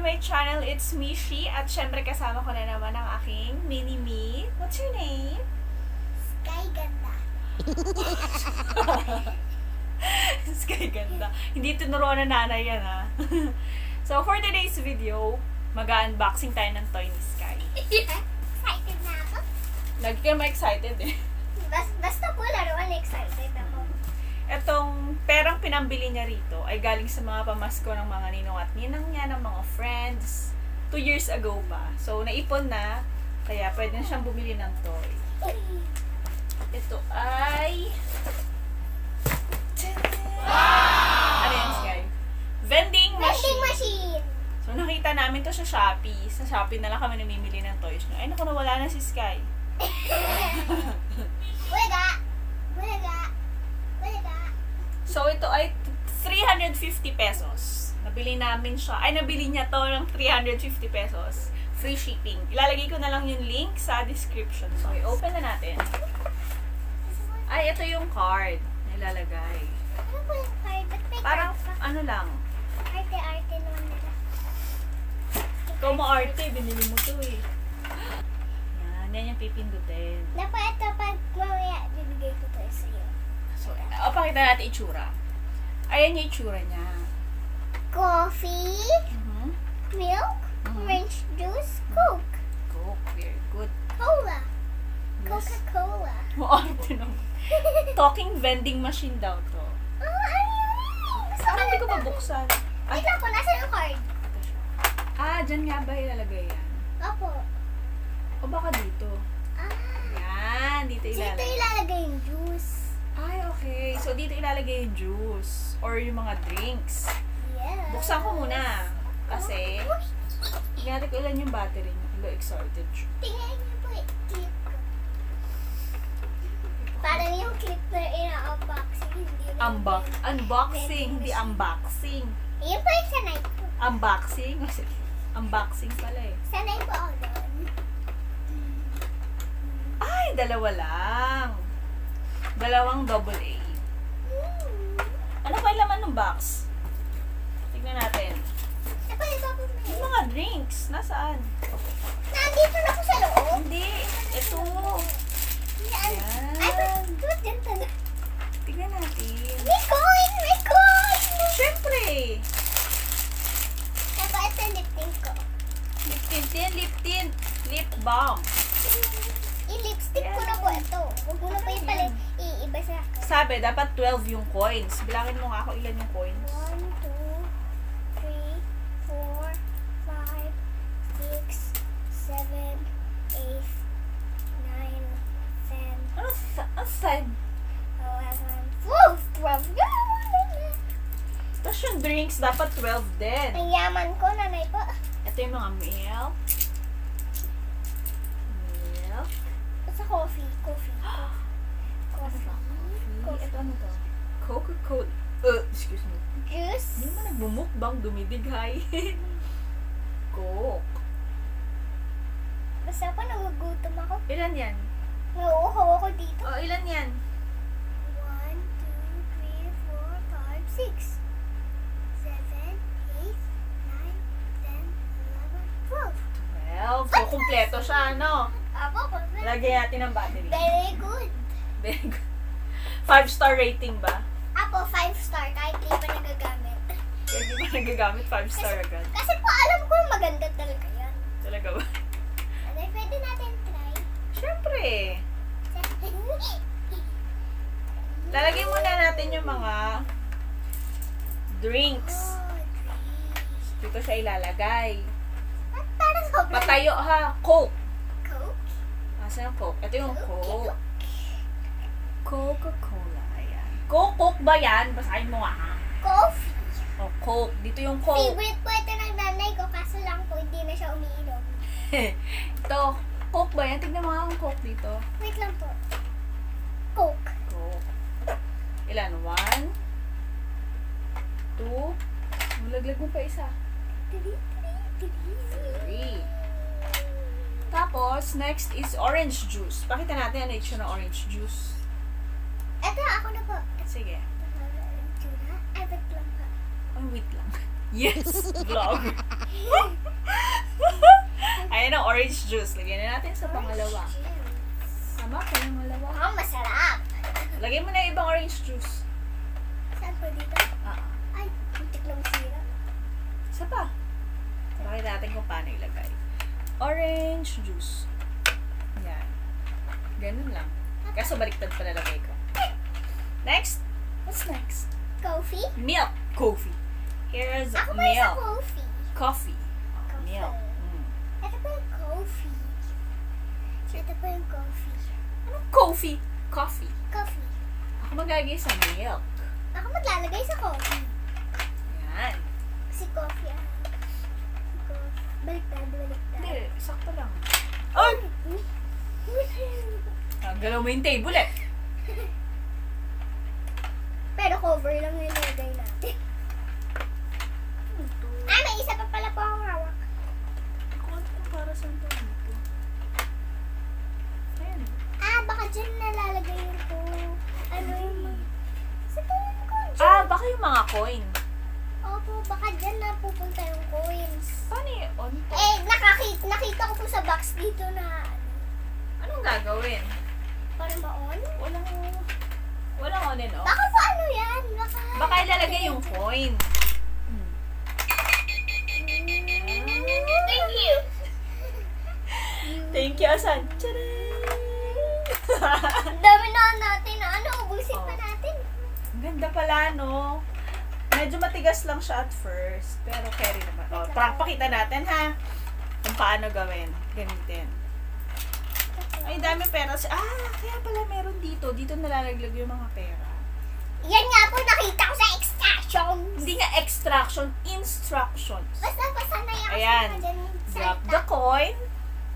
my channel. It's Mishi. At syempre kasama ko na naman ang aking mini-me. What's your name? Sky Ganda. Sky Ganda. Hindi tinuruan na nanay yan, ha? So, for today's video, mag-unboxing tayo ng toy ni Sky. Excited na ako. Lagi ka ma-excited, eh. Basta po laruan, excited ako. Etong perang pinambili niya rito ay galing sa mga pamasko ng mga ninong at ninang niya, ng mga friends. 2 years ago pa. So, naipon na. Kaya pwede na siyang bumili ng toy. Ito ay... Ano yan, Sky? Vending machine. So, nakita namin to sa Shopee. Sa Shopee na lang kami namimili ng toys niya. Ay, naku, nawala na si Sky. Wala. So, ito ay 350 pesos. Nabili namin siya. Ay, nabili niya to ng 350 pesos. Free shipping. Ilalagay ko na lang yung link sa description. So, i-open na natin. Ay, ito yung card na ilalagay. Ano po yung card? Ba't may Parang, card pa? ano lang. Arte naman nila. Ikaw mo-arte, binili mo to eh. Yan yung pipindutin. Napa, ito pag mamaya, bibigay ko to sa'yo. So, pakita natin itsura. Ayan yung itsura niya. Coffee, milk, orange juice, Coke. Coke, very good. Cola. Yes. Coca-Cola. Mo-arte naman. Talking vending machine daw to. Oh, ayun! Gusto Saan hindi ko mabuksan? Wait lang po, nasa yung card? Ito siya. Ah, dyan nga ba ilalagay yan? Opo. O baka dito? Ah. Yan, dito Dito ilalagay. ilalagay yung juice. Ay, okay. So, dito ilalagay yung juice or yung mga drinks. Yes. Buksan ko muna. Kasi, tingnan natin ko ilan yung battery niya. Hello, excited. Tingnan niyo po yung clip ko. Parang yung clip na ina-unboxing. Unboxing, hindi unboxing. Yun po yung sanay ko. Unboxing? Unboxing pala eh. Sanay po ako doon. Ay, dalawa lang. Dalawang AA. Ano pa yung laman ng box? Tignan natin. Ako yung po Yung mga drinks, nasaan? Nandito na po sa loob. Hindi, ito. Yan. Yan. Ay, ba't ganito na? Tignan natin. May coin! May coin! Siyempre. Ako, ito yung lip tint ko. Lip tint. Lip balm. I-lipstick ko na po ito. Huwag mo na po yung pala iiba sa akin. Sabi, dapat 12 yung coins. Bilangin mo nga ako ilan yung coins. 1, 2, 3, 4, 5, 6, 7, 8, 9, 10, Ano side? 11, 12. Tapos yung drinks, dapat 12 din. Ang yaman ko, nanay po. Ito yung mga milk. Milk. Sa coffee. Coffee. Ito ano to? Coca-Cola. Excuse me. Juice. Hindi mo nagbumukbang, dumidighay. Coke. Basta po nagugutom ako. Ilan yan? Nauuhaw ako dito. Oh, ilan yan? 1, 2, 3, 4, 5, 6, 7, 8, 9, 10, 11, 12. 12. So, kumpleto siya, no? Apo, Lagyan natin ng battery. very good. Very good. 5-star rating ba? Apo, 5 star kahit di pa nagagamit. Kaya di ba nagagamit 5-star agad? Kasi po alam ko maganda talaga yan. Talaga ba? Ano, pwede natin try. Siyempre. Lalagyan muna natin yung mga drinks. Dito siya ilalagay. Parang sobrang Patayo ha. Coke. Coke. Asan yung Coke? Ito yung Coke. Coca-Cola. Ayan. Coke ba yan? Basahin mo nga ha. Coffee. O, Coke. Dito yung Coke. Favorite po ito ng nanay ko, kaso lang po hindi na siya umiinom. Ito. Coke ba yan? Tignan mo nga ang Coke dito. Wait lang po. Coke. Coke. Ilan? 1, 2, malaglag mo pa isa. 3. Tapos, next is orange juice. Pakita natin ano yung na orange juice. Ito, ako na po. Sige. Ay, wait lang po. Oh, wait lang. Yes! Vlog. Ayan ang orange juice. Lagyan na natin sa pangalawa. Tama pa yung malawa. Oh, masarap. Lagyan mo na yung ibang orange juice. Saan po dito? Ay, muntik na masira. Isa pa. Pakita natin kung paano ilagay. Orange juice. Yan. Ganun lang. Kaso baliktad pa nalagay ko. Next. What's next? Coffee? Milk. Coffee. Here's Ako pa yung sa milk. coffee. Coffee. Milk. Ito pa yung coffee. Ito pa yung coffee. Anong coffee? Coffee. Coffee. Ako magagay sa milk. Ako maglalagay sa coffee. Yan. Si coffee ah. Baliktad. Hindi, sakto lang. Ay! Galaw mo yung table eh. Pero cover lang yung nilagay natin. Ay, may isa pa pala po akong hawak. Para saan to dito? Ayan. Baka dyan nalalagay yung po. Ano yung mga... Sa tingin ko dyan. Baka yung mga coin. Opo, baka dyan na pupunta yung coins. Paano yung on to? Nakita ko po sa box dito na Anong gagawin? para ma-on. Walang on and off. Baka po ano yan? Baka ilalagay yung coin. Thank you. Thank you, Asan. Tcharam! Ang dami na natin na ubusin pa natin. Ang ganda pala, no? Medyo matigas lang siya at first. Pero carry naman. Pakita natin, ha? Kung paano gawin. Gamitin. Ay, dami pera. Kaya pala meron dito. Dito nalalaglag yung mga pera. Yan nga po nakita ko sa extraction. Hindi nga extraction, instructions. Basta na Ayan. dyan. Drop the coin.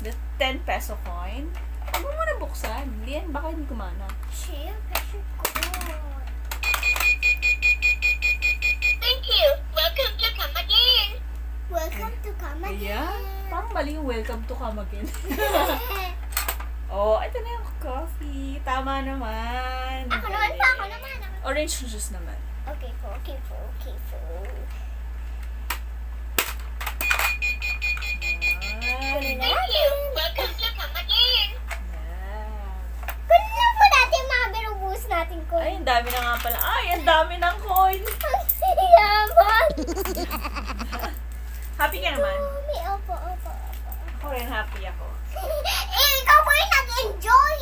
The 10 peso coin. Huwag mo muna buksan. Hindi yan. Baka hindi kumana. Siyempre, Thank you. Welcome to come again. Welcome to come again. Ayan. Parang mali yung welcome to come again. Ito na yung coffee. Tama naman. Ako naman. Orange juice naman. Okay po. Ayan. Thank you. Welcome to come again. Ayan. Kunin lang po natin yung mga binubus natin ko. Ay, ang dami na nga pala. Ay, ang dami ng coin. Ang yaman. Happy ka naman? Opo. Ako rin happy ako. Ikaw po yung nag-enjoy.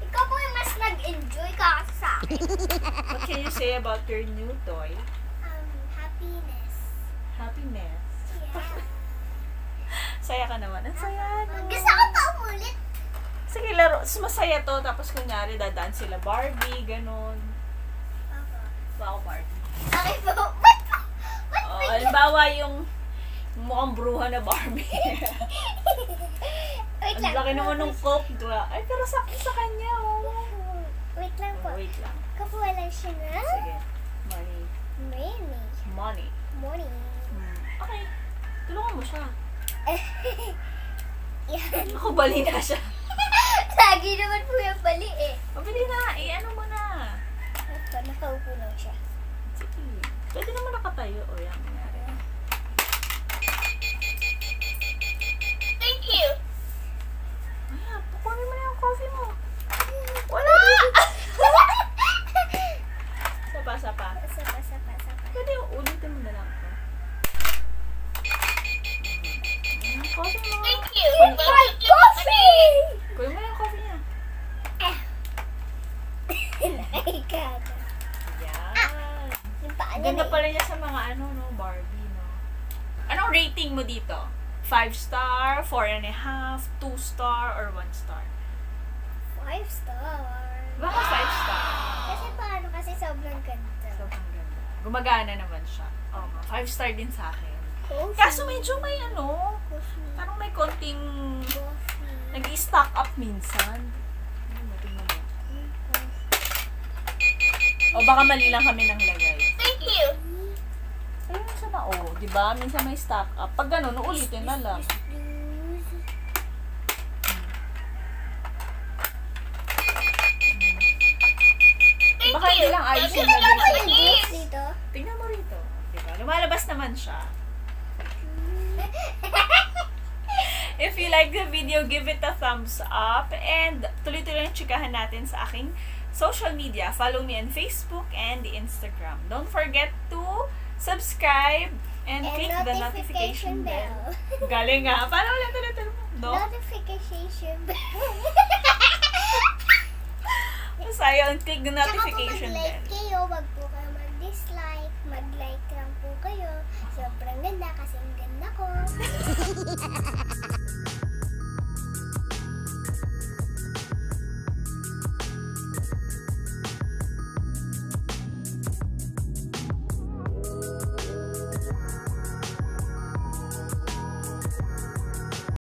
Ikaw po yung mas nag-enjoy ka sa akin. What can you say about your new toy? Happiness. Happiness. Yeah. Saya ka naman. Ang saya. No? Gusto ko pa umulit. Sige, laro. Masaya to. Tapos kunyari, dadaan sila Barbie, ganon. Wow, Barbie. Okay po. Ba't Halimbawa yung mukhang bruha na Barbie. Wait Ang lang. laki naman ng Coke, diba? Ay, pero sakto sa kanya, Wait lang po. Wait lang. Kapuha lang siya na. Sige. Money. Money. Money. Okay. Tulungan mo siya. Yan. Ako, bali na siya. Lagi naman po yung bali eh. Mabili na. Ano mo na. Nakaupo lang siya. Sige. Pwede naman nakatayo. O, yan. Nangyari. Thank you. Ayan, pukunin mo na yung coffee mo. Wala! Sapa. Sapa. Pwede yung ulitin mo na lang ito. Coffee mo. Thank you. My coffee! Kunin mo na yung coffee niya. Nakikata. Yan. Yung paa niya Ganda na pala niya sa mga Barbie, no? Anong rating mo dito? 5 star, 4.5, 2 star, or 1 star? 5 star. Baka 5 star. Kasi sobrang ganda. Sobrang ganda. Gumagana naman siya. 5 star din sa akin. Coffee. Kaso medyo may Coffee. parang may konting Coffee. nag-i-stock up minsan. Tingnan mo. O baka mali lang kami ng lagay. Thank you. Ayun sa na, di ba? Minsan may stock up. Pag gano'n, uulitin na lang. Baka hindi lang ayos yung lagay sa Dito. Tingnan mo rito. Di ba? Lumalabas naman siya. If you like the video, give it a thumbs up. And tuloy-tuloy yung chikahan natin sa aking social media. Follow me on Facebook and Instagram. Don't forget to subscribe and click the notification bell. Galing nga. Paano ulit? No? Notification bell. Basta yun, click the notification Tsaka bell. mag-like kayo, wag po kayo mag-dislike. Mag-like lang po kayo. Sobrang ganda kasi ang ganda ko.